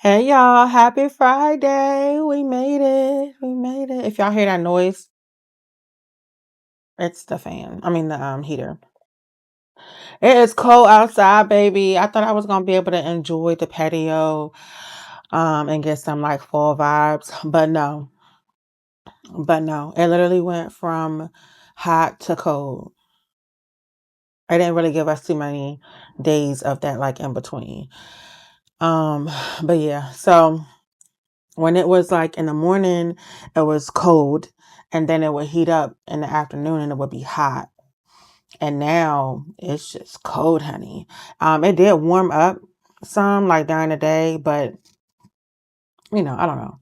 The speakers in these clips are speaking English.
Hey y'all, happy Friday. We made it. We made it. If y'all hear that noise, it's the fan. I mean the heater. It is cold outside, baby. I thought I was gonna be able to enjoy the patio and get some like fall vibes, but no. But no. It literally went from hot to cold. It didn't really give us too many days of that like in between. Um but yeah, so when it was like in the morning, it was cold, and then it would heat up in the afternoon and it would be hot. And now it's just cold, honey. It did warm up some like during the day, but I don't know.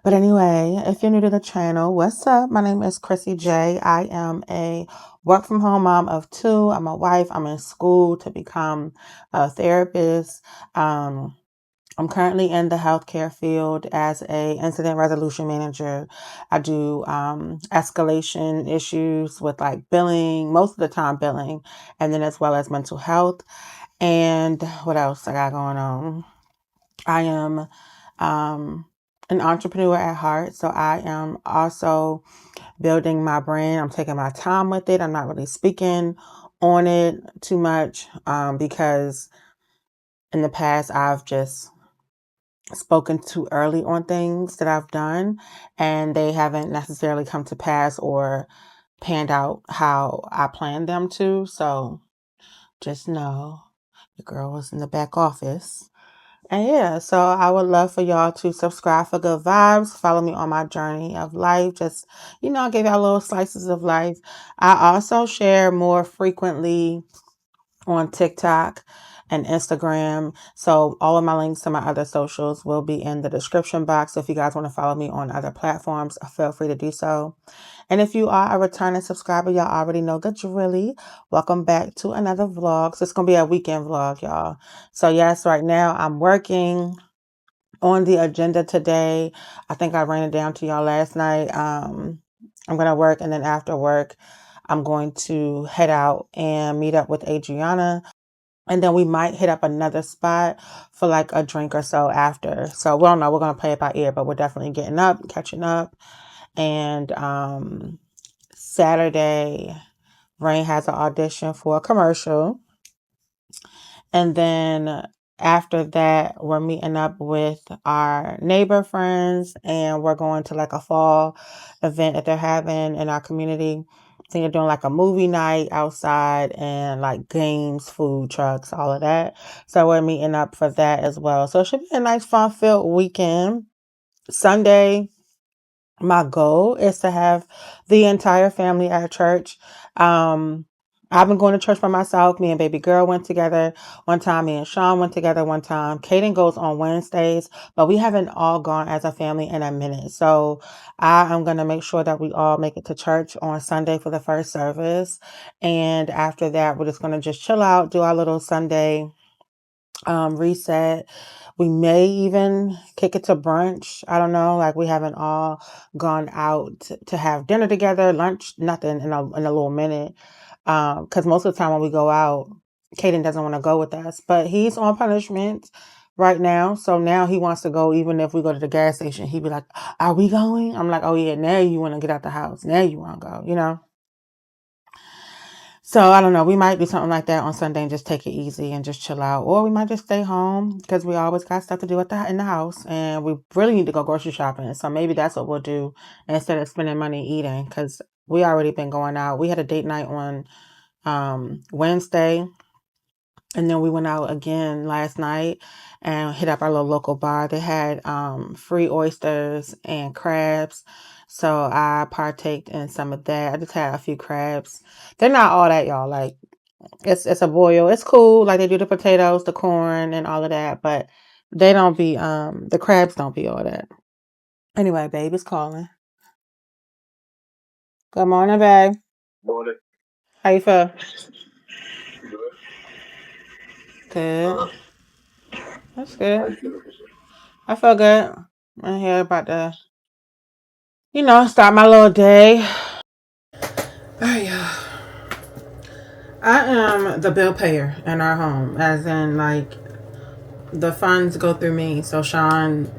But anyway, if you're new to the channel, what's up? My name is Chrissy J. I am a work from home mom of two. I'm a wife. I'm in school to become a therapist. I'm currently in the healthcare field as a incident resolution manager. I do escalation issues with like billing, most of the time billing, and then as well as mental health. And what else I got going on? I am an entrepreneur at heart, so I am also building my brand. I'm taking my time with it. I'm not really speaking on it too much because in the past I've just spoken too early on things that I've done, and they haven't necessarily come to pass or panned out how I planned them to. So just know the girl was in the back office. And yeah, so I would love for y'all to subscribe for good vibes. Follow me on my journey of life. Just, I give y'all little slices of life. I also share more frequently on TikTok and Instagram. So all of my links to my other socials will be in the description box. So if you guys want to follow me on other platforms, feel free to do so. And if you are a returning subscriber, y'all already know the drilly. Welcome back to another vlog. So it's going to be a weekend vlog, y'all. So yes, right now I'm working on the agenda today. I think I ran it down to y'all last night. I'm going to work, and then after work, I'm going to head out and meet up with Adriana. And then we might hit up another spot for like a drink or so after. So we don't know. We're going to play it by ear, but we're definitely getting up, catching up. And Saturday, Rain has an audition for a commercial. And then after that, we're meeting up with our neighbor friends, and we're going to like a fall event that they're having in our community. So you're doing like a movie night outside and like games, food trucks, all of that. So we're meeting up for that as well. So it should be a nice, fun-filled weekend. Sunday, my goal is to have the entire family at church. I've been going to church by myself. Me and baby girl went together one time. Me and Sean went together one time. Kaden goes on Wednesdays, but we haven't all gone as a family in a minute. So I am going to make sure that we all make it to church on Sunday for the first service. And after that, we're just going to just chill out, do our little Sunday reset. We may even kick it to brunch. I don't know. Like we haven't all gone out to have dinner together, lunch, nothing in a little minute. Because most of the time when we go out, Kaden doesn't want to go with us, but he's on punishment right now. So now he wants to go. Even if we go to the gas station, he'd be like, "Are we going?" I'm like, "Oh yeah, now you want to get out the house. Now you want to go." So I don't know. We might do something like that on Sunday and just take it easy and just chill out, or we might just stay home because we always got stuff to do in the house, and we really need to go grocery shopping. So maybe that's what we'll do instead of spending money eating, because we already been going out. We had a date night on Wednesday, and then we went out again last night and hit up our little local bar. They had free oysters and crabs. So I partaked in some of that. I just had a few crabs. They're not all that, y'all. Like it's a boil. It's cool. Like they do the potatoes, the corn, and all of that, but they don't be the crabs don't be all that. Anyway, babe is calling. Good morning, babe. Morning. How you feel? Good. Good. Uh, That's how good. you feeling? I feel good. I'm here about to, start my little day. I am the bill payer in our home, as in like the funds go through me. So Sean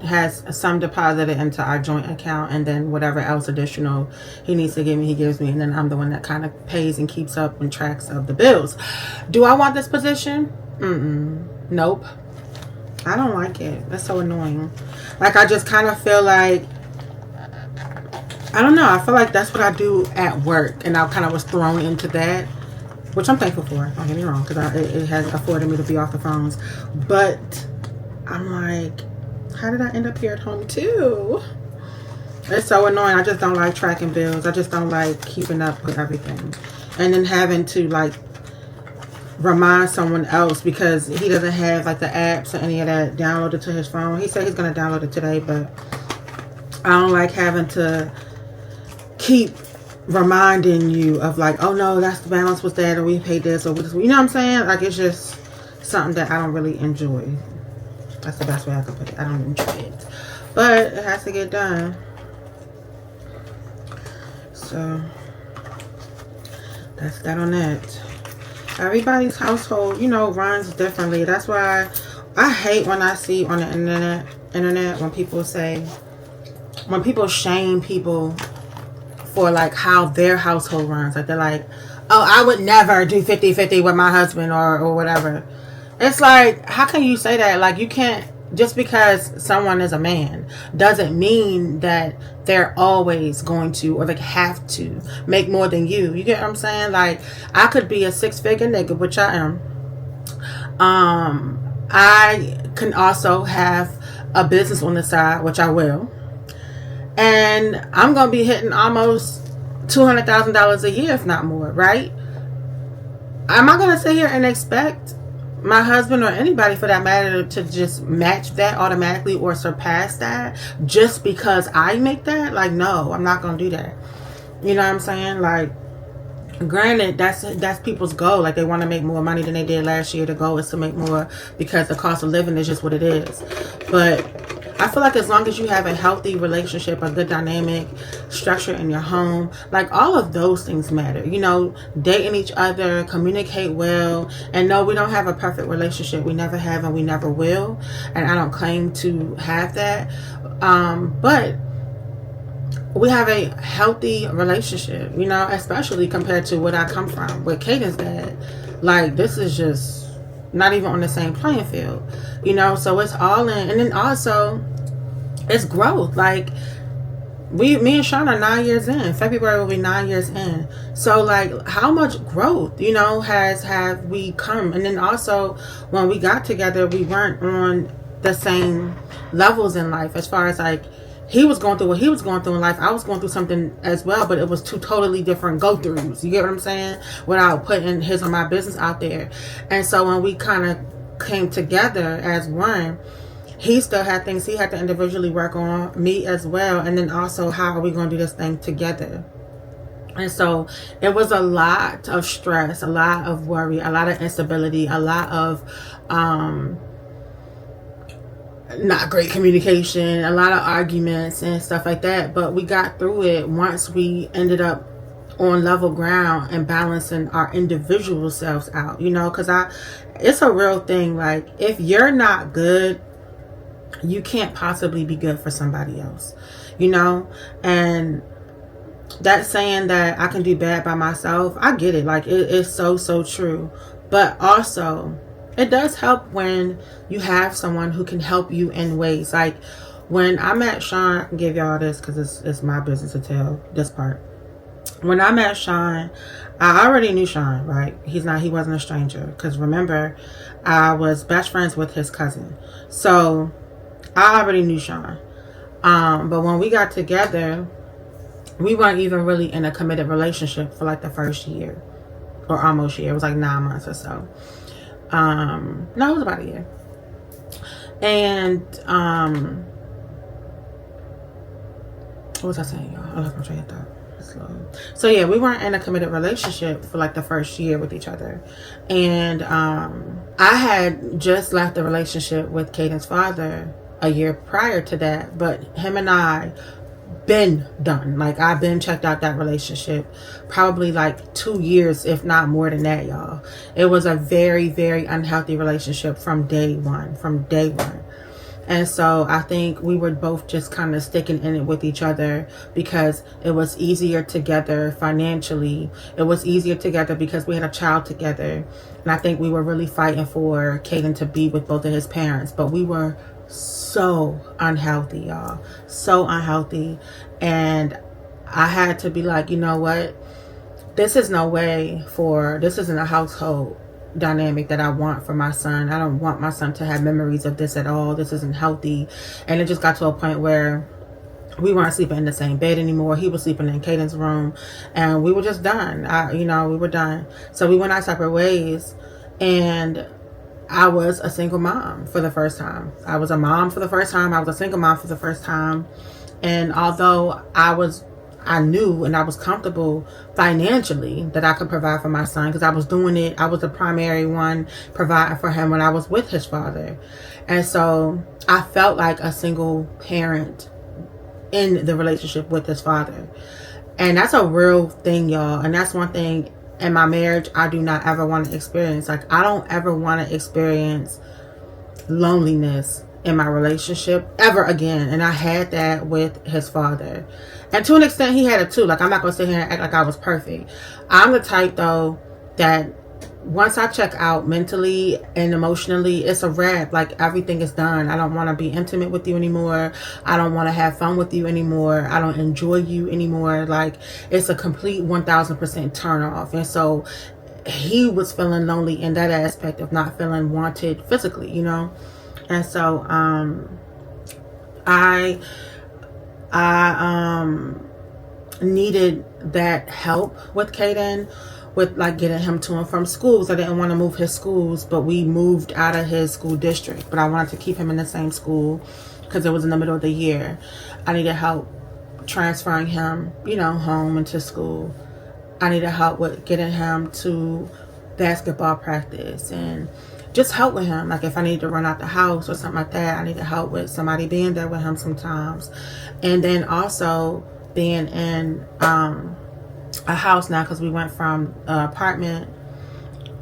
has some deposited into our joint account, and then whatever else additional he needs to give me, he gives me, and then I'm the one that kind of pays and keeps up and tracks of the bills. Do I want this position? Nope. I don't like it. That's so annoying. Like, I just kind of feel like, I don't know, I feel like that's what I do at work, and I kind of was thrown into that, which I'm thankful for, don't get me wrong, because it has afforded me to be off the phones. But I'm like, how did I end up here at home too? It's so annoying. I just don't like tracking bills. I just don't like keeping up with everything. And then having to like remind someone else because he doesn't have like the apps or any of that downloaded to his phone. He said he's going to download it today, but I don't like having to keep reminding you of like, oh no, that's the balance was that, or we paid this, or you know what I'm saying? Like, it's just something that I don't really enjoy. That's the best way I can put it. I don't enjoy it, but it has to get done. So that's that on that. Everybody's household, you know, runs differently. That's why I hate when I see on the internet when people shame people for like how their household runs. Like, they're like, oh, I would never do 50-50 with my husband or whatever. It's like, how can you say that? Like, you can't, just because someone is a man doesn't mean that they're always going to, or like have to make more than you. You get what I'm saying? Like, I could be a 6-figure nigga, which I am. I can also have a business on the side, which I will. And I'm going to be hitting almost $200,000 a year, if not more, right? Am I going to sit here and expect my husband or anybody for that matter to just match that automatically or surpass that just because I make that? Like, no, I'm not going to do that. You know what I'm saying? Like, granted, that's people's goal. Like, they want to make more money than they did last year. The goal is to make more because the cost of living is just what it is. But I feel like as long as you have a healthy relationship, a good dynamic structure in your home, like, all of those things matter. You know, dating each other, communicate well. And no, we don't have a perfect relationship. We never have and we never will. And I don't claim to have that. But we have a healthy relationship, you know, especially compared to what I come from with Caden's dad. Like, this is just not even on the same playing field, you know. So it's all in. And then also it's growth. Like, me and Sean are 9 years in. February will be 9 years in. So like, how much growth, you know, have we come? And then also when we got together, we weren't on the same levels in life as far as like, he was going through what he was going through in life. I was going through something as well, but it was two totally different go-throughs. You get what I'm saying? Without putting his or my business out there. And so when we kind of came together as one, he still had things he had to individually work on, me as well. And then also, how are we going to do this thing together? And so it was a lot of stress, a lot of worry, a lot of instability, a lot of not great communication, a lot of arguments and stuff like that. But we got through it once we ended up on level ground and balancing our individual selves out, you know, because it's a real thing. Like, if you're not good, you can't possibly be good for somebody else, you know. And that saying that I can do bad by myself, I get it. Like, it's so true. But also, it does help when you have someone who can help you in ways. Like, when I met Sean, I can give y'all this because it's my business to tell this part. When I met Sean, I already knew Sean, right? He wasn't a stranger. Because remember, I was best friends with his cousin. So I already knew Sean. But when we got together, we weren't even really in a committed relationship for like the first year. Or almost year. It was like 9 months or so. No, it was about a year. And what was I saying, y'all? I lost my train of thought. So yeah, we weren't in a committed relationship for like the first year with each other. And I had just left the relationship with Caden's father a year prior to that. But him and I been done. Like, I've been checked out that relationship probably like 2 years, if not more than that, y'all. It was a very, very unhealthy relationship from day one. And so I think we were both just kind of sticking in it with each other because it was easier together financially. It was easier together because we had a child together. And I think we were really fighting for Caden to be with both of his parents. But we were so unhealthy, y'all. So unhealthy. And I had to be like, you know what? This isn't a household dynamic that I want for my son. I don't want my son to have memories of this at all. This isn't healthy. And it just got to a point where we weren't sleeping in the same bed anymore. He was sleeping in Caden's room, and we were just done. We were done. So we went our separate ways, and I was a single mom for the first time. I was a mom for the first time. I was a single mom for the first time. And although I knew and I was comfortable financially that I could provide for my son because I was doing it. I was the primary one providing for him when I was with his father. And so I felt like a single parent in the relationship with his father. And that's a real thing, y'all. And that's one thing in my marriage I do not ever want to experience. Like, I don't ever want to experience loneliness in my relationship ever again. And I had that with his father. And to an extent, he had it too. Like, I'm not going to sit here and act like I was perfect. I'm the type, though, that once I check out mentally and emotionally, it's a wrap. Like, everything is done. I don't want to be intimate with you anymore. I don't want to have fun with you anymore. I don't enjoy you anymore. Like, it's a complete 1000% turn off. And so he was feeling lonely in that aspect of not feeling wanted physically, you know? And so I needed that help with Caden, with like getting him to and from schools. I didn't want to move his schools, but we moved out of his school district. But I wanted to keep him in the same school because it was in the middle of the year. I needed help transferring him, home into school. I needed help with getting him to basketball practice and just help with him. Like, if I needed to run out the house or something like that, I needed help with somebody being there with him sometimes. And then also being in a house now, because we went from an apartment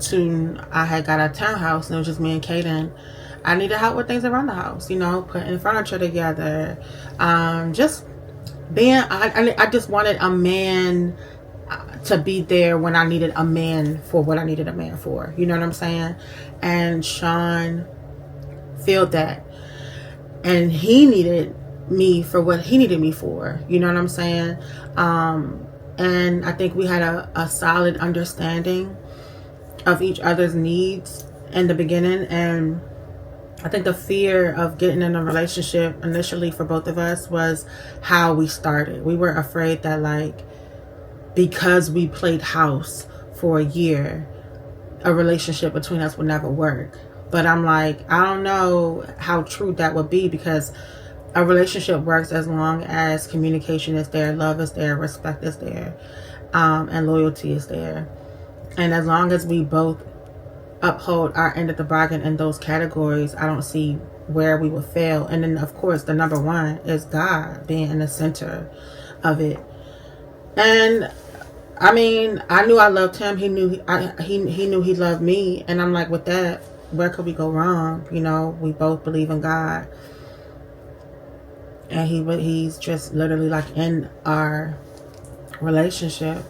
to, I had got a townhouse and it was just me and Caden. I needed help with things around the house, putting furniture together. Just being, I just wanted a man to be there when I needed a man for what I needed a man for. You know what I'm saying? And Sean felt that. And he needed me for what he needed me for. You know what I'm saying? And I think we had a solid understanding of each other's needs in the beginning. And I think the fear of getting in a relationship initially for both of us was how we started. We were afraid that, like, because we played house for a year, a relationship between us would never work. But I'm like, I don't know how true that would be, because a relationship works as long as communication is there, love is there, respect is there, and loyalty is there. And as long as we both uphold our end of the bargain in those categories, I don't see where we would fail. And then, of course, the number one is God being in the center of it. And I mean, I knew I loved him. He knew he knew he loved me. And I'm like, with that, where could we go wrong? We both believe in God. And he's just literally like in our relationship.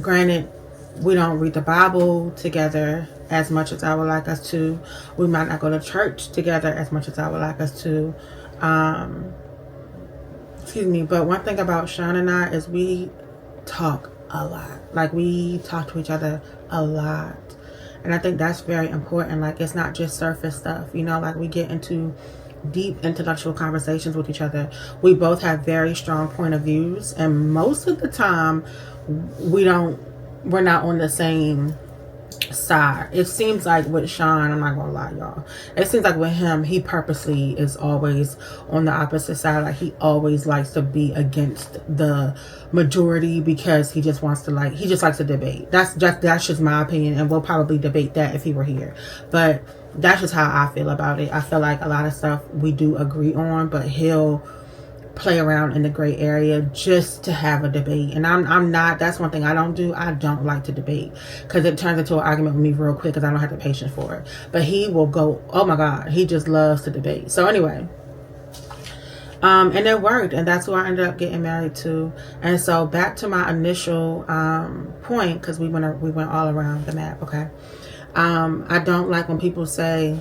Granted, we don't read the Bible together as much as I would like us to. We might not go to church together as much as I would like us to. But one thing about Sean and I is we talk a lot. Like, we talk to each other a lot. And I think that's very important. Like, it's not just surface stuff, like we get into deep intellectual conversations with each other. We both have very strong point of views, and most of the time we're not on the same side. It seems like with Sean, I'm not gonna lie, y'all, it seems like with him, he purposely is always on the opposite side. Like, he always likes to be against the majority because he just likes to debate. That's just my opinion, and we'll probably debate that if he were here. But that's just how I feel about it. I feel like a lot of stuff we do agree on, but he'll play around in the gray area just to have a debate. And I'm not, that's one thing I don't do. I don't like to debate because it turns into an argument with me real quick because I don't have the patience for it. But he will go, oh my God, he just loves to debate. So anyway, and it worked, and that's who I ended up getting married to. And so back to my initial point, because we went all around the map. Okay, I don't like when people say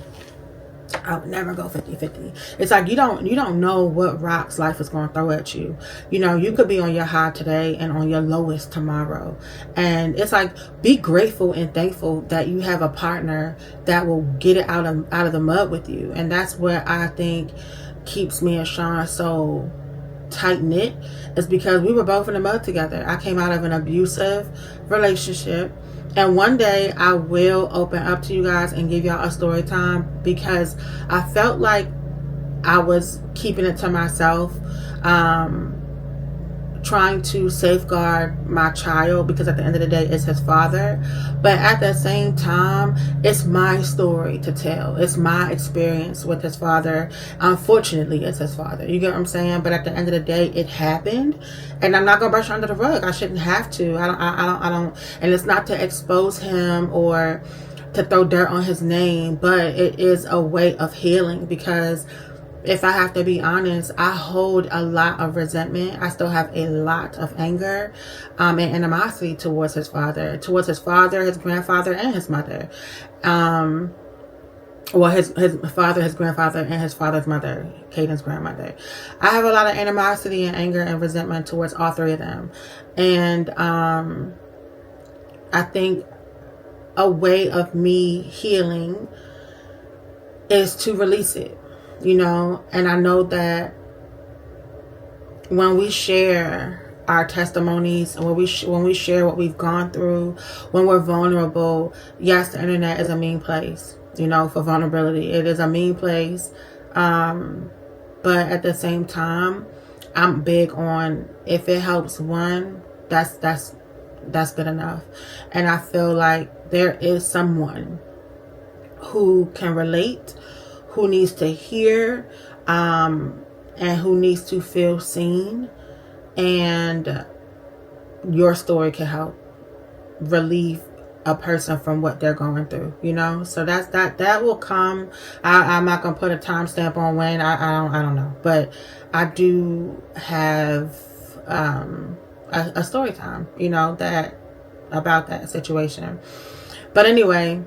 I would never go 50-50. It's like you don't know what rocks life is going to throw at you. You know, you could be on your high today and on your lowest tomorrow. And it's like, be grateful and thankful that you have a partner that will get it out of the mud with you. And that's what I think keeps me and Sean so tight knit, is because we were both in the mud together. I came out of an abusive relationship. And one day I will open up to you guys and give y'all a story time, because I felt like I was keeping it to myself, trying to safeguard my child, because at the end of the day it's his father. But at the same time, it's my story to tell. It's my experience with his father. Unfortunately, it's his father. You get what I'm saying? But at the end of the day, it happened, and I'm not gonna brush it under the rug. I shouldn't have to. I don't. And it's not to expose him or to throw dirt on his name, but it is a way of healing, because if I have to be honest, I hold a lot of resentment. I still have a lot of anger and animosity towards his father, his grandfather, and his mother. Well, his father, his grandfather, and his father's mother, Caden's grandmother. I have a lot of animosity and anger and resentment towards all three of them. And I think a way of me healing is to release it. You know, and I know that when we share our testimonies, when we share what we've gone through, when we're vulnerable, yes, the internet is a mean place, you know, for vulnerability. It is a mean place. But at the same time, I'm big on, if it helps one, that's good enough. And I feel like there is someone who can relate, who needs to hear, and who needs to feel seen, and your story can help relieve a person from what they're going through, you know. So that will come. I'm not gonna put a timestamp on when. I don't know, but I do have a story time, you know, that about that situation. But anyway,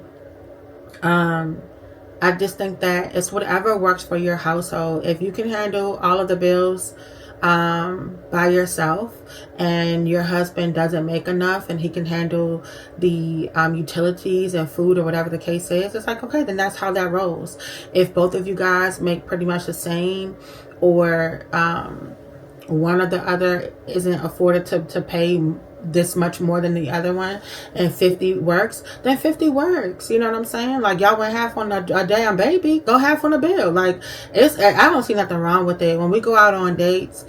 I just think that it's whatever works for your household. If you can handle all of the bills by yourself, and your husband doesn't make enough and he can handle the utilities and food or whatever the case is, it's like, okay, then that's how that rolls. If both of you guys make pretty much the same, or one or the other isn't afforded to pay this much more than the other one, and 50 works, then 50 works. You know what I'm saying? Like, y'all went half on a damn baby, go half on the bill. Like, I don't see nothing wrong with it. When we go out on dates,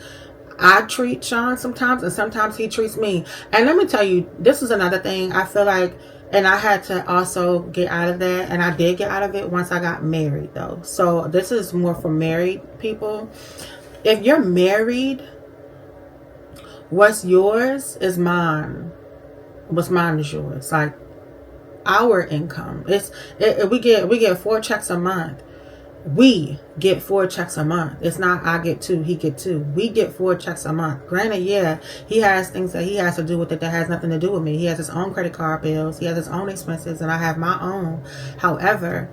I treat Sean sometimes, and sometimes he treats me. And let me tell you, this is another thing I feel like, and I had to also get out of that, and I did get out of it once I got married, though. So this is more for married people. If you're married, what's yours is mine. What's mine is yours. Like, our income, we get 4 checks a month. We get 4 checks a month. It's not I get 2, he get 2. We get 4 checks a month. Granted, yeah, he has things that he has to do with it that has nothing to do with me. He has his own credit card bills. He has his own expenses, and I have my own. However,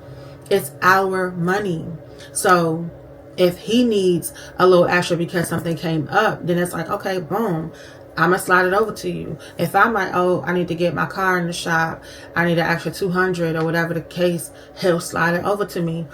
it's our money. So if he needs a little extra because something came up, then it's like, okay, boom, I'm going to slide it over to you. If I'm like, oh, I need to get my car in the shop, I need an extra $200 or whatever the case, he'll slide it over to me.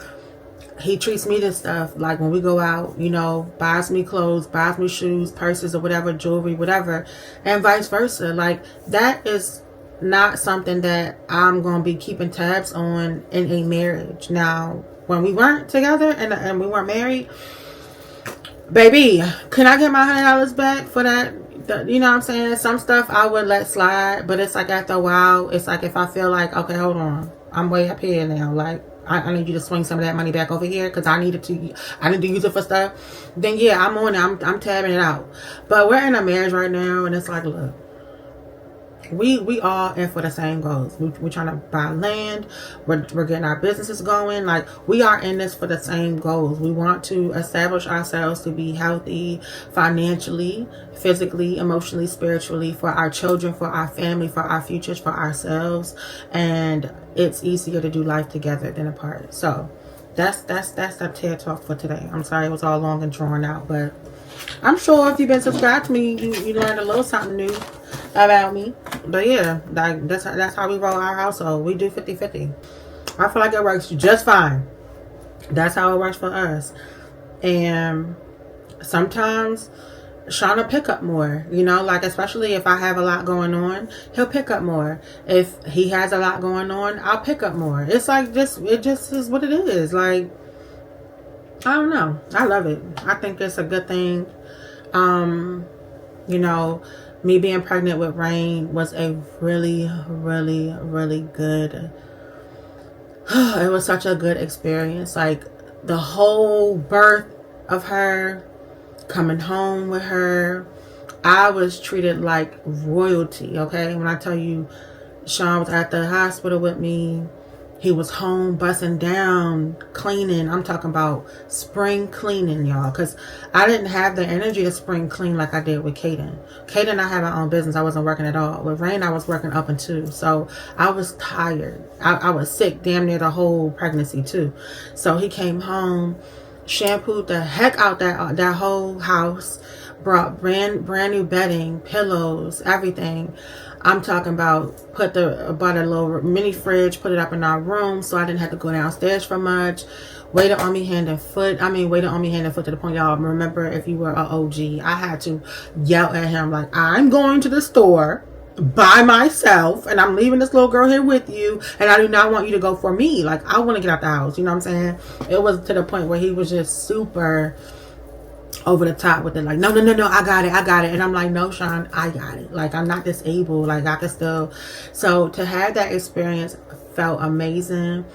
He treats me to stuff, like when we go out, you know, buys me clothes, buys me shoes, purses or whatever, jewelry, whatever, and vice versa. Like, that is not something that I'm going to be keeping tabs on in a marriage. Now, when we weren't together and we weren't married, baby, can I get my $100 back for that? You know what I'm saying? Some stuff I would let slide, but it's like after a while, it's like if I feel like, okay, hold on, I'm way up here now. Like, I need you to swing some of that money back over here because I need to use it for stuff. Then yeah, I'm on it. I'm tabbing it out. But we're in a marriage right now, and it's like, look, we all in for the same goals. We're trying to buy land. We're getting our businesses going. Like, we are in this for the same goals. We want to establish ourselves to be healthy financially, physically, emotionally, spiritually, for our children, for our family, for our futures, for ourselves. And it's easier to do life together than apart. So that's the TED talk for today. I'm sorry it was all long and drawn out, but I'm sure if you've been subscribed to me, you learned a little something new about me. But yeah, like that's how we roll our household. We do 50-50. I feel like it works just fine. That's how it works for us. And sometimes Sean will pick up more, like especially if I have a lot going on, he'll pick up more. If he has a lot going on, I'll pick up more. It's like it just is what it is. Like, I don't know. I love it. I think it's a good thing. You know, me being pregnant with Rain was a really, really, really good. It was such a good experience. Like, the whole birth of her, coming home with her, I was treated like royalty, okay? When I tell you, Sean was at the hospital with me. He was home busting down, cleaning. I'm talking about spring cleaning, y'all. Because I didn't have the energy to spring clean like I did with Kaden. Kaden and I had our own business. I wasn't working at all. With Rain, I was working up and too. So I was tired. I was sick damn near the whole pregnancy too. So he came home, shampooed the heck out that whole house, brought brand new bedding, pillows, everything. I'm talking about bought a little mini fridge, put it up in our room so I didn't have to go downstairs for much. Waited on me hand and foot. Waited on me hand and foot to the point, y'all, remember, if you were an OG, I had to yell at him like, I'm going to the store by myself and I'm leaving this little girl here with you, and I do not want you to go for me. Like, I want to get out the house. You know what I'm saying? It was to the point where he was just super over the top with it, like, no, I got it. And I'm like, no, Sean, I got it. Like, I'm not disabled. Like, I can still. So to have that experience felt amazing.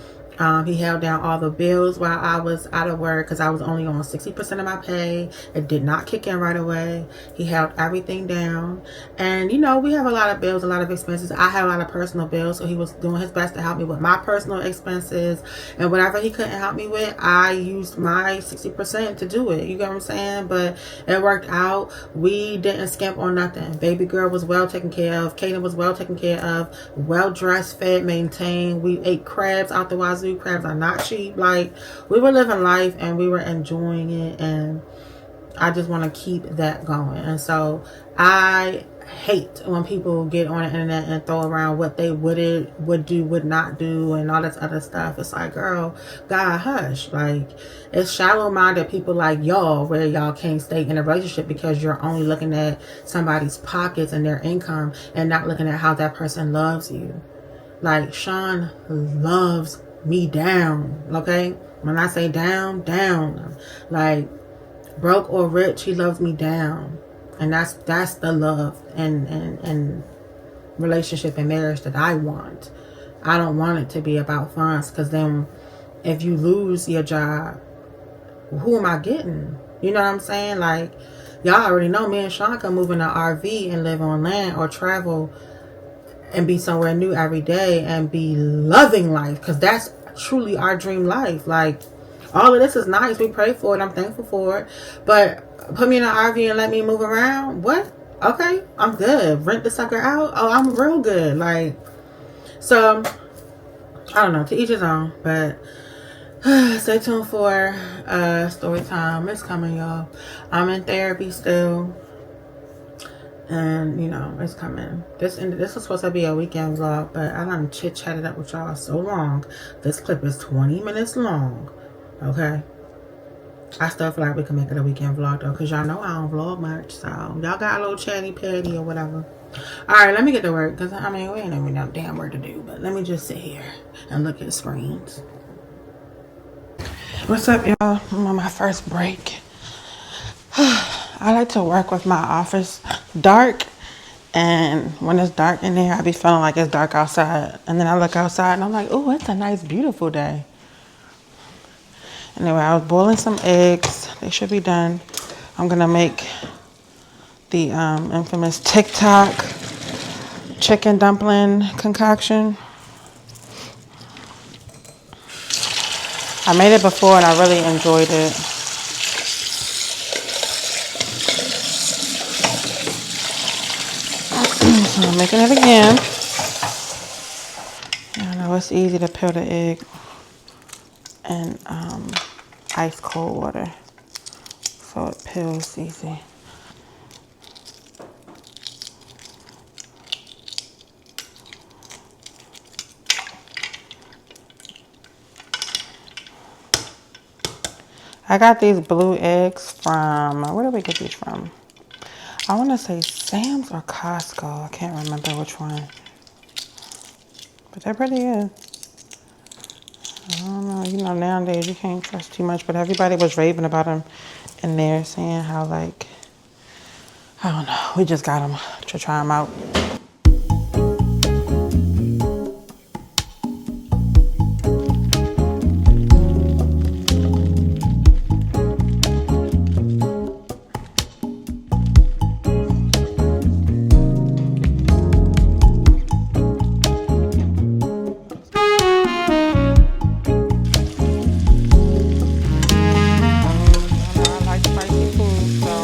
He held down all the bills while I was out of work because I was only on 60% of my pay. It did not kick in right away. He held everything down. And, we have a lot of bills, a lot of expenses. I had a lot of personal bills, so he was doing his best to help me with my personal expenses. And whatever he couldn't help me with, I used my 60% to do it. You get what I'm saying? But it worked out. We didn't skimp on nothing. Baby girl was well taken care of. Kaden was well taken care of. Well dressed, fed, maintained. We ate crabs out the wazoo. Crabs are not cheap. Like, we were living life and we were enjoying it, and I just want to keep that going. And so I hate when people get on the internet and throw around what they would do, would not do, and all this other stuff. It's like, girl, God, hush. Like, it's shallow-minded people like y'all where y'all can't stay in a relationship because you're only looking at somebody's pockets and their income and not looking at how that person loves you. Like, Sean loves me down, okay? When I say down, like, broke or rich, he loves me down. And that's the love and relationship and marriage that I want. I don't want it to be about funds, because then if you lose your job, who am I getting? You know what I'm saying? Like, y'all already know me and Sean can move in an RV and live on land or travel and be somewhere new every day and be loving life, because that's truly our dream life. Like, all of this is nice. We pray for it. I'm thankful for it. But put me in an RV and let me move around? What? Okay, I'm good. Rent the sucker out? Oh, I'm real good. Like, so, I don't know. To each his own. But stay tuned for story time. It's coming, y'all. I'm in therapy still. And, it's coming. This was supposed to be a weekend vlog, but I done chit-chatted up with y'all so long. This clip is 20 minutes long. Okay? I still feel like we can make it a weekend vlog, though, because y'all know I don't vlog much. So, y'all got a little chatty patty or whatever. Alright, let me get to work, because, we ain't even no damn work to do. But let me just sit here and look at screens. What's up, y'all? I'm on my first break. I like to work with my office dark, and when it's dark in there, I be feeling like it's dark outside. And then I look outside and I'm like, oh, it's a nice, beautiful day. Anyway, I was boiling some eggs. They should be done. I'm gonna make the infamous TikTok chicken dumpling concoction. I made it before and I really enjoyed it. So I'm making it again. I know it's easy to peel the egg in ice cold water, so it peels easy. I got these blue eggs from, where did we get these from? I want to say Sam's or Costco. I can't remember which one. But they're pretty good. I don't know. You know, nowadays you can't trust too much. But everybody was raving about them in there, saying how, like, I don't know. We just got them to try them out. I like spicy food, so.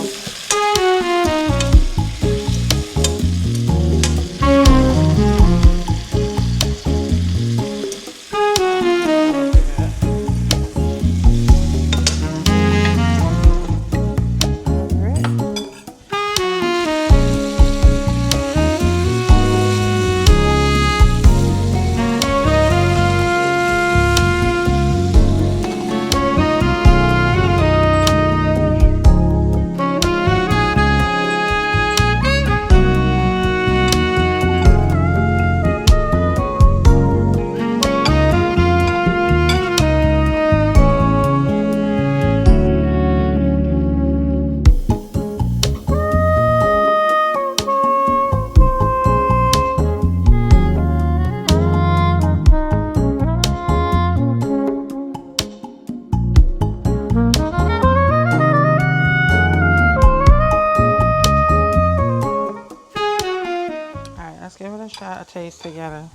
Alright, let's give it a shot, a taste together.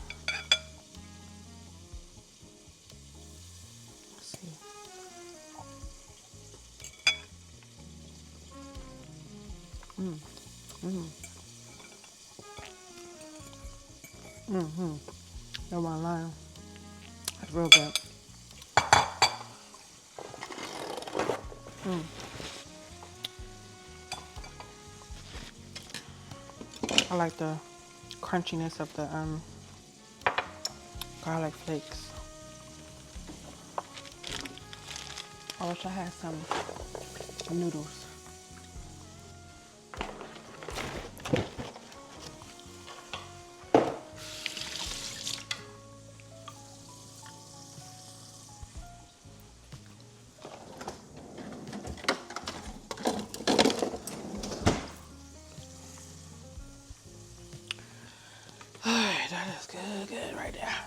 Let's see. No one lying. That's real good. I like the crunchiness of the garlic flakes. I wish I had some noodles. Alright, that is good right there.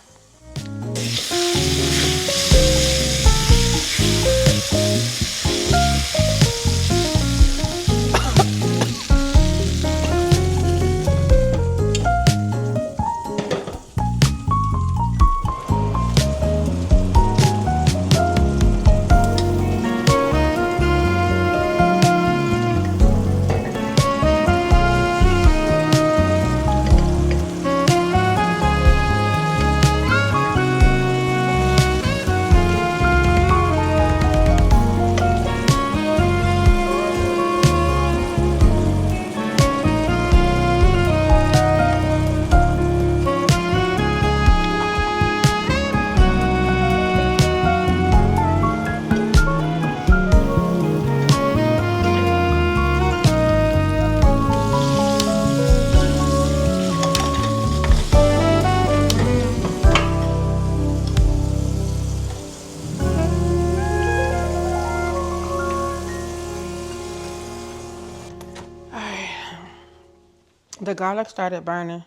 The garlic started burning,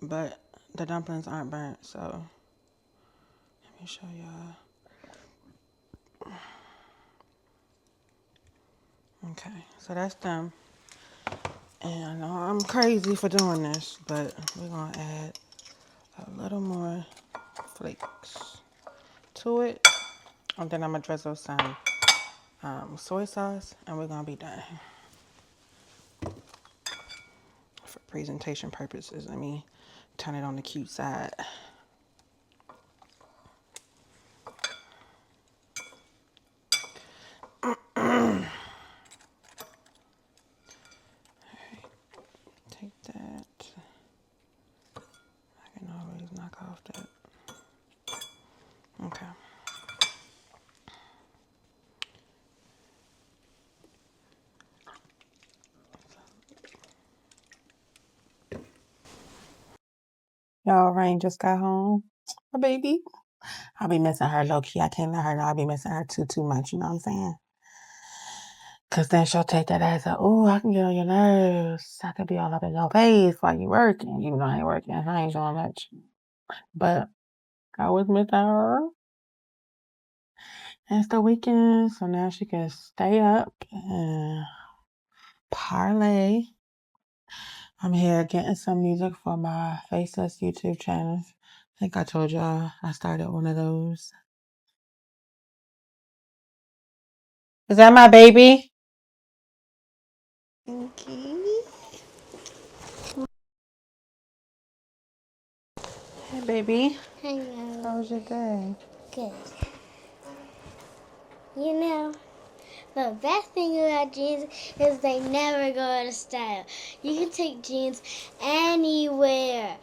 but the dumplings aren't burnt, so let me show y'all. Okay, so that's them. And I know I'm crazy for doing this, but we're gonna add a little more flakes to it. And then I'm gonna drizzle some soy sauce, and we're gonna be done. For presentation purposes, let me turn it on the cute side. Take that. I can always knock off that. Okay. Y'all, Rain just got home. My baby. I'll be missing her low key. I can't let her know I'll be missing her too much. You know what I'm saying? Cause then she'll take that as a, oh, I can get on your nerves. I could be all up in your face while you working. Even though I ain't working. I ain't doing much. But I was missing her. And it's the weekend, so now she can stay up and parlay. I'm here getting some music for my Faceless YouTube channel. I think I told y'all I started one of those. Is that my baby? Okay. Hey, baby. Hello. How was your day? Good. You know, the best thing about jeans is they never go out of style. You can take jeans anywhere.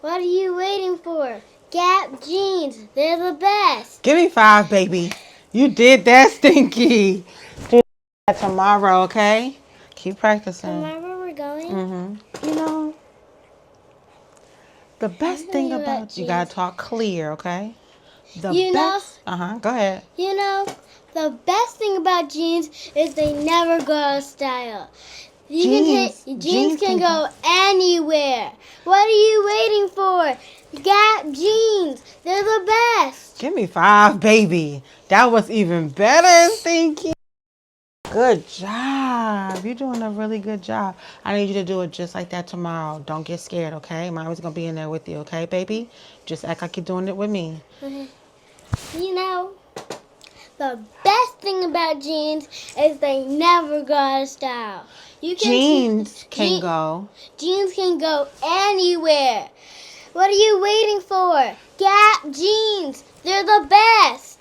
What are you waiting for? Gap jeans. They're the best. Give me 5, baby. You did that, Stinky. Do that tomorrow, okay? Keep practicing. Tomorrow we're going. Mm-hmm. You know, the best thing about you gotta talk clear, okay? Go ahead. You know, the best thing about jeans is they never go out of style. Jeans can go anywhere. What are you waiting for? Gap jeans. They're the best. Give me 5, baby. That was even better, Stinky. Good job. You're doing a really good job. I need you to do it just like that tomorrow. Don't get scared, okay? Mommy's going to be in there with you, okay, baby? Just act like you're doing it with me. You know, the best thing about jeans is they never go out of style. Jeans can go anywhere. What are you waiting for? Gap jeans. They're the best.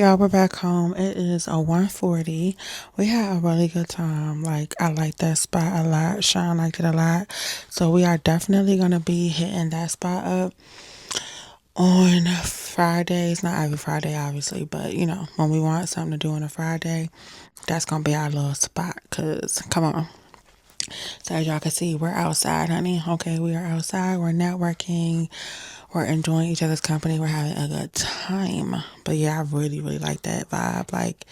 y'all, we're back home. It is a 1:40. We had a really good time. Like, I like that spot a lot. Sean liked it a lot. So we are definitely gonna be hitting that spot up on Fridays. Not every Friday, obviously, but you know, when we want something to do on a Friday, that's gonna be our little spot. Cause come on. So as y'all can see, we're outside, honey. Okay, we are outside. We're networking. We're enjoying each other's company. We're having a good time. But yeah, I really, really like that vibe. Like,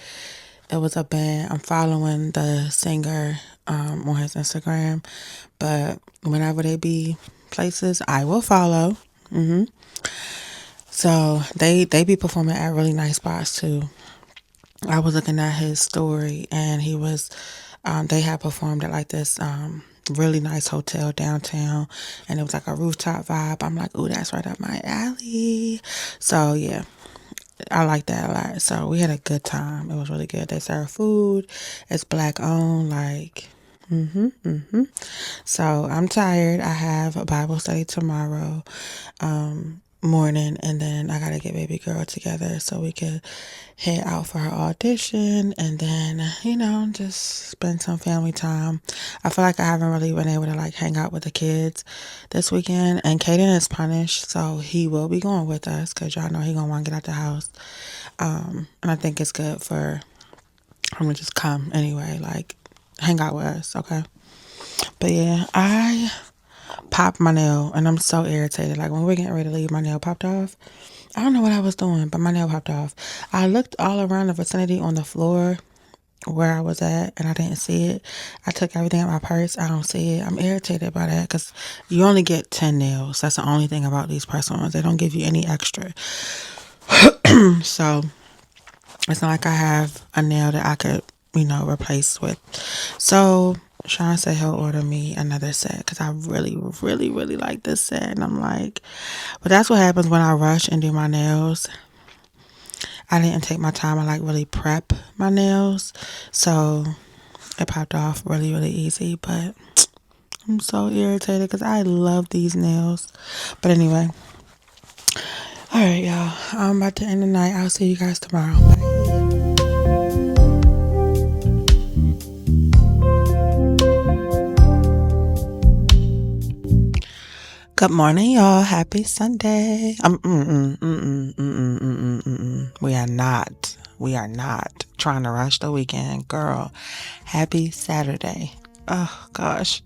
it was a band. I'm following the singer on his Instagram. But whenever they be places, I will follow. So they be performing at really nice spots too. I was looking at his story, and he was they had performed at like this really nice hotel downtown, and it was like a rooftop vibe. I'm like, ooh, that's right up my alley. So yeah, I like that a lot. So we had a good time. It was really good. They serve food. It's black owned. Like, so I'm tired. I have a Bible study tomorrow morning, and then I gotta get baby girl together so we could head out for her audition, and then just spend some family time. I feel like I haven't really been able to like hang out with the kids this weekend, and Kaden is punished, so he will be going with us because y'all know he gonna want to get out the house. And I think it's good for him to just come anyway, like hang out with us, okay? But yeah, I popped my nail, and I'm so irritated. Like, when we're getting ready to leave, my nail popped off. I don't know what I was doing, but my nail popped off. I looked all around the vicinity on the floor where I was at, and I didn't see it. I took everything out my purse. I don't see it. I'm irritated by that because you only get 10 nails. That's the only thing about these press-ons. They don't give you any extra. So it's not like I have a nail that I could, replace with. So Sean said he'll order me another set because I really, really, really like this set. And I'm like, but that's what happens when I rush and do my nails. I didn't take my time and like really prep my nails. So it popped off really, really easy. But I'm so irritated because I love these nails. But anyway. All right, y'all. I'm about to end the night. I'll see you guys tomorrow. Bye. Good morning, y'all. Happy Sunday. We are not trying to rush the weekend, girl. Happy Saturday. Oh gosh.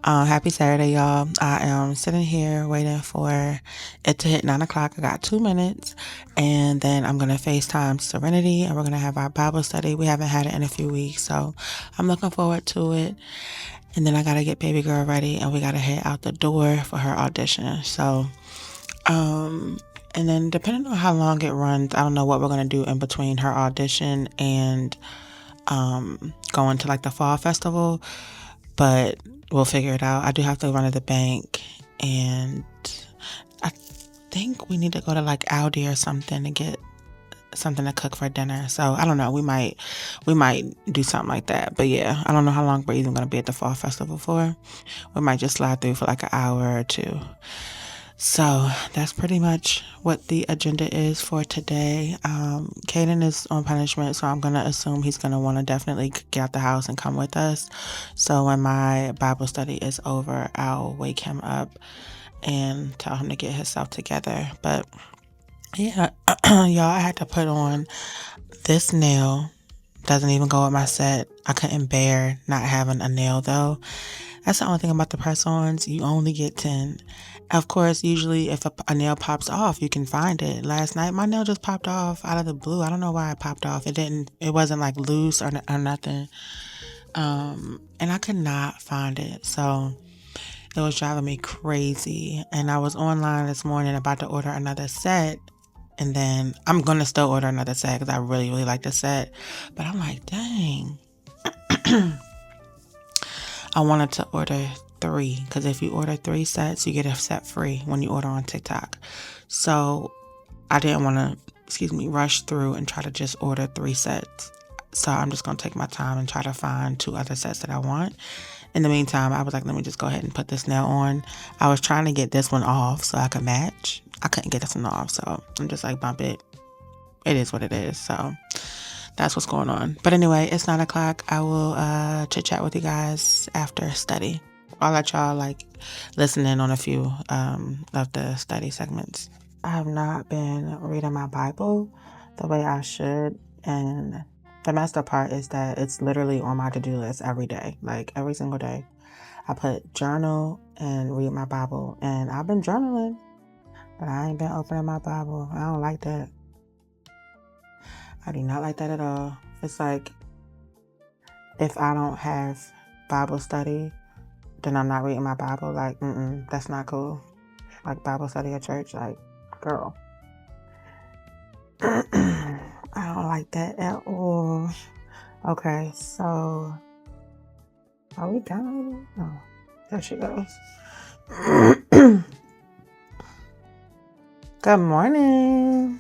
Happy Saturday, y'all. I am sitting here waiting for it to hit 9 o'clock. I got 2 minutes, and then I'm gonna FaceTime Serenity, and we're gonna have our Bible study. We haven't had it in a few weeks, so I'm looking forward to it. And then I gotta get baby girl ready, and we gotta head out the door for her audition. So, and then depending on how long it runs, I don't know what we're gonna do in between her audition and going to like the fall festival, but we'll figure it out. I do have to run to the bank, and I think we need to go to like Aldi or something to get something to cook for dinner. So I don't know, we might do something like that. But yeah, I don't know how long we're even gonna be at the fall festival for. We might just slide through for like an hour or two. So that's pretty much what the agenda is for today. Kaden is on punishment, so I'm gonna assume he's gonna want to definitely get out the house and come with us. So when my Bible study is over, I'll wake him up and tell him to get himself together. But yeah, y'all, I had to put on this nail. Doesn't even go with my set. I couldn't bear not having a nail though. That's the only thing about the press-ons. You only get 10. Of course, usually if a nail pops off, you can find it. Last night, my nail just popped off out of the blue. I don't know why it popped off. It wasn't like loose or nothing. And I could not find it. So it was driving me crazy. And I was online this morning about to order another set. And then I'm going to still order another set because I really, really like the set. But I'm like, dang. I wanted to order 3 because if you order 3 sets, you get a set free when you order on TikTok. So I didn't want to, rush through and try to just order 3 sets. So I'm just going to take my time and try to find 2 other sets that I want. In the meantime, I was like, let me just go ahead and put this nail on. I was trying to get this one off so I could match. I couldn't get this one off, so I'm just like, bump it. it is what it is. So that's what's going on. But anyway, it's 9 o'clock. I will chit chat with you guys after study. I'll let y'all like listen in on a few of the study segments. I have not been reading my Bible the way I should, and the messed up part is that it's literally on my to-do list every day, like every single day. I put journal and read my Bible, and I've been journaling, but I ain't been opening my Bible. I don't like that. I do not like that at all. It's like if I don't have Bible study, then I'm not reading my Bible. Like, that's not cool. Like Bible study at church, like, girl. I don't like that at all. Okay, so are we done? Oh, there she goes. Good morning.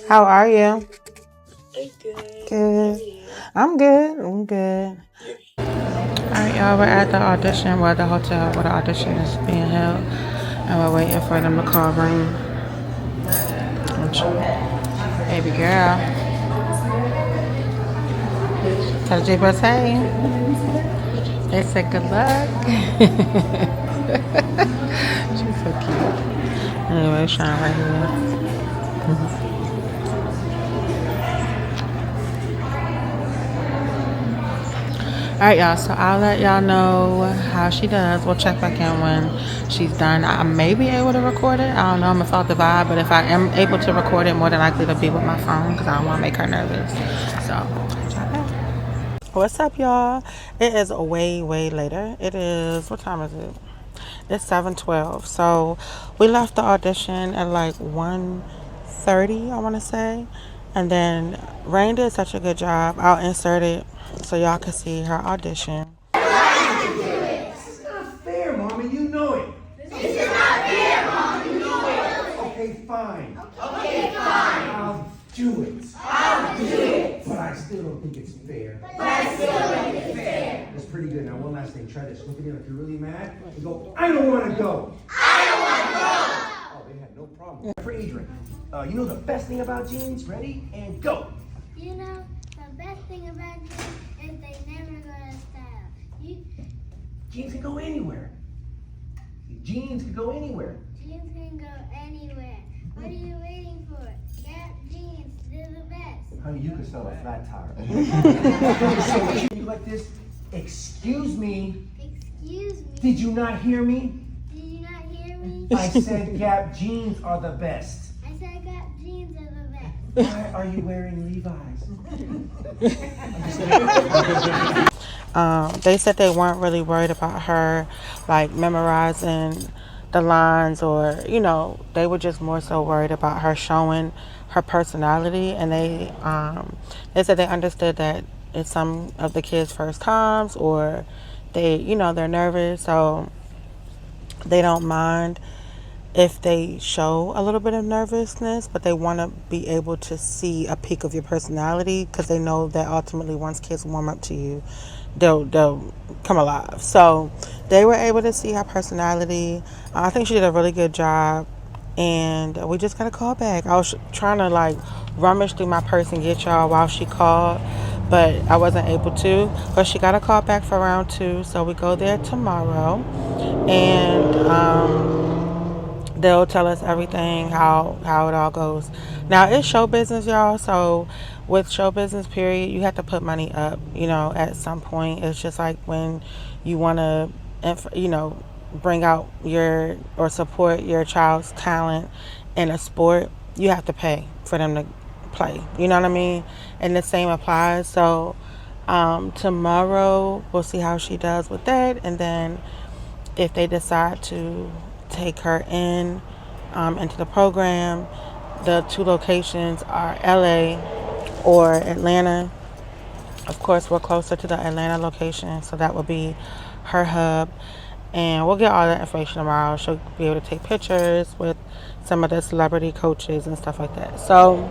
How are you? Good. I'm good. Alright, y'all, we're at the audition. We're at the hotel where the audition is being held. And we're waiting for them to call room. Baby girl. Tell the J-Bus, hey. They said good luck. She's so cute. Anyway, shine right here. Alright, y'all, so I'll let y'all know how she does. We'll check back in when she's done. I may be able to record it. I don't know. I'm going to feel the vibe. But if I am able to record it, more than likely to be with my phone because I don't want to make her nervous. So, what's up, y'all? It is way later. It is, what time is it? It's 7:12. So we left the audition at like 1:30, I want to say. And then Rain did such a good job. I'll insert it so y'all can see her audition. This is not fair, Mommy. You know it. This is not fair, Mom. You know it. Okay, fine. Okay, fine. I'll do it. I'll do it. But I still don't think it's fair. But I still don't think it's fair. That's pretty good. Now, one last thing. Try this. Look at it like you're really mad. And go, I don't want to go. I don't want to go. Oh, they had no problem. For Adrian, you know the best thing about jeans? Ready? And go. You know, the best thing about jeans is they never go out of style. Jeans can go anywhere. Jeans can go anywhere. Jeans can go anywhere. What are you waiting for? Gap jeans, they're the best. Honey, you can sell a flat tire. You like this? Excuse me. Excuse me. Did you not hear me? Did you not hear me? I said Gap jeans are the best. I said Gap jeans are the best. Why are you wearing Levi's? They said they weren't really worried about her like memorizing the lines, or they were just more so worried about her showing her personality. And they said they understood that it's some of the kids' first times, or they're nervous, so they don't mind if they show a little bit of nervousness, but they want to be able to see a peek of your personality, because they know that ultimately once kids warm up to you, they'll come alive. So they were able to see her personality. I think she did a really good job, and we just got a call back. I was trying to like rummage through my purse and get y'all while she called, but I wasn't able to. But she got a call back for round 2, so we go there tomorrow, and they'll tell us everything, how it all goes. Now, it's show business, y'all, so with show business, period, you have to put money up, at some point. It's just like when you want to, bring out or support your child's talent in a sport, you have to pay for them to play. You know what I mean? And the same applies. So tomorrow, we'll see how she does with that, and then if they decide to take her into the program, the 2 locations are LA or Atlanta. Of course, we're closer to the Atlanta location, so that will be her hub, and we'll get all that information tomorrow. She'll be able to take pictures with some of the celebrity coaches and stuff like that. So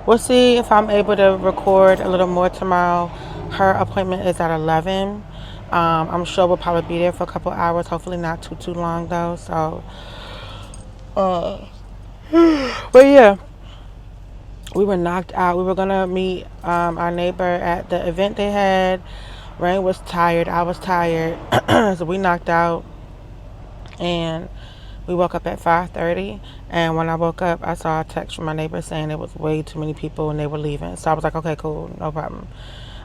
we'll see if I'm able to record a little more tomorrow. Her appointment is at 11. I'm sure we'll probably be there for a couple hours. Hopefully not too long though. So, but yeah, we were knocked out. We were gonna meet our neighbor at the event they had. Rain was tired. I was tired, so we knocked out, and we woke up at 5:30. And when I woke up, I saw a text from my neighbor saying it was way too many people and they were leaving. So I was like, okay, cool, no problem.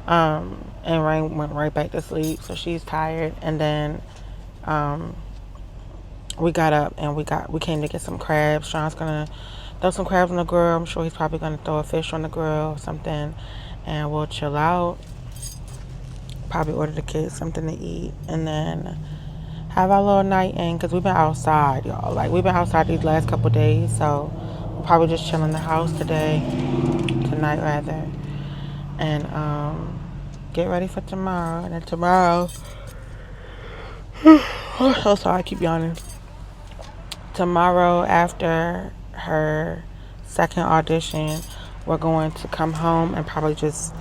And Rain went right back to sleep, so she's tired. And then we got up and we came to get some crabs. Sean's gonna throw some crabs on the grill. I'm sure he's probably gonna throw a fish on the grill or something, and we'll chill out. Probably order the kids something to eat, and then have our little night in, because we've been outside, y'all. Like, we've been outside these last couple days, so we'll probably just chill in the house tonight rather, and get ready for tomorrow. And then tomorrow, I'm so sorry, I keep yawning. Tomorrow, after her second audition, we're going to come home and probably just,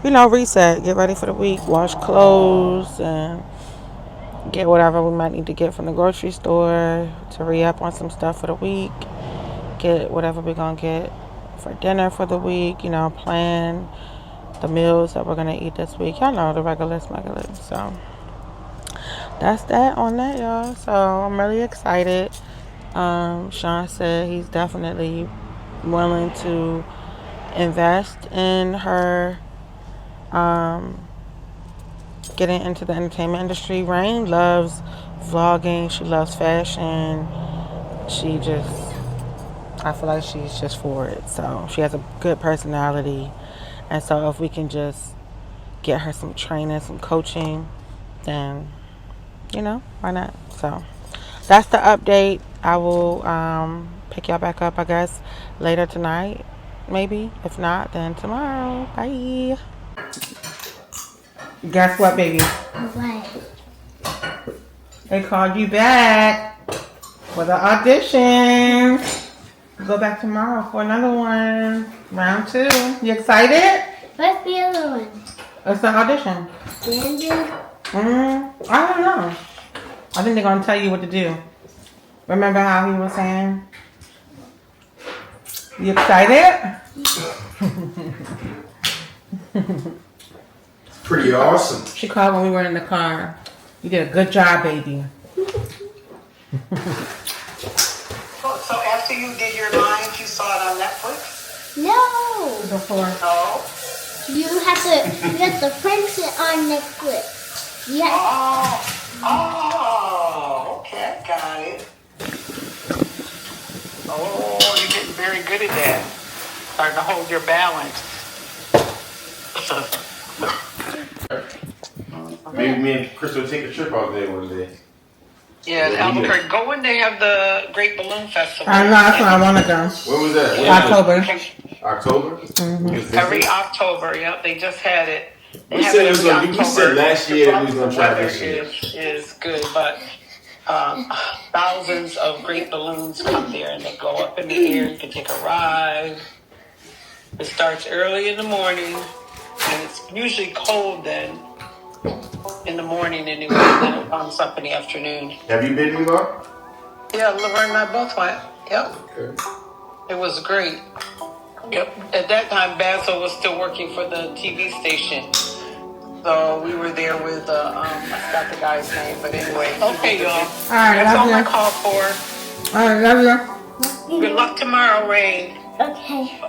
reset, get ready for the week, wash clothes, and get whatever we might need to get from the grocery store to re-up on some stuff for the week, get whatever we're going to get for dinner for the week, plan the meals that we're going to eat this week. Y'all know the regular. So that's that on that, y'all. So I'm really excited. Sean said he's definitely willing to invest in her getting into the entertainment industry. Rain loves vlogging. She loves fashion. I feel like she's just for it. So she has a good personality. And so if we can just get her some training, some coaching, then, why not? So that's the update. I will pick y'all back up, I guess, later tonight, maybe. If not, then tomorrow. Bye. Guess what, baby? What? They called you back for the audition. Go back tomorrow for another one. Round 2. You excited? What's the other one? It's an audition. Danger? I don't know. I think they're going to tell you what to do. Remember how he was saying? You excited? Pretty awesome. She called when we were in the car. You did a good job, baby. So after you did your lines, you saw it on Netflix? No. Before. No. You have to print it on Netflix. Yeah. Okay, got it. Oh, you're getting very good at that. Starting to hold your balance. Maybe me and Chris will take a trip out there one day. Yeah, Albuquerque. Go when they have the Great Balloon Festival. I know, that's when I want to go. When was that? October. October? Mm-hmm. Every October, yep. They just had it. We said last year that we was going to try this year. Is good, but thousands of great balloons come there and they go up in the air. You can take a ride. It starts early in the morning and it's usually cold then in the morning anyway, and then it comes up in the afternoon. Have you been, Eva? Yeah, Laverne and I both went. Yep. Okay. It was great. Yep. At that time, Basil was still working for the TV station. So we were there with, I forgot the guy's name, but anyway. Okay, y'all. All right, that's love all I you. called for. All right, love you. Good luck tomorrow, Rain. Okay.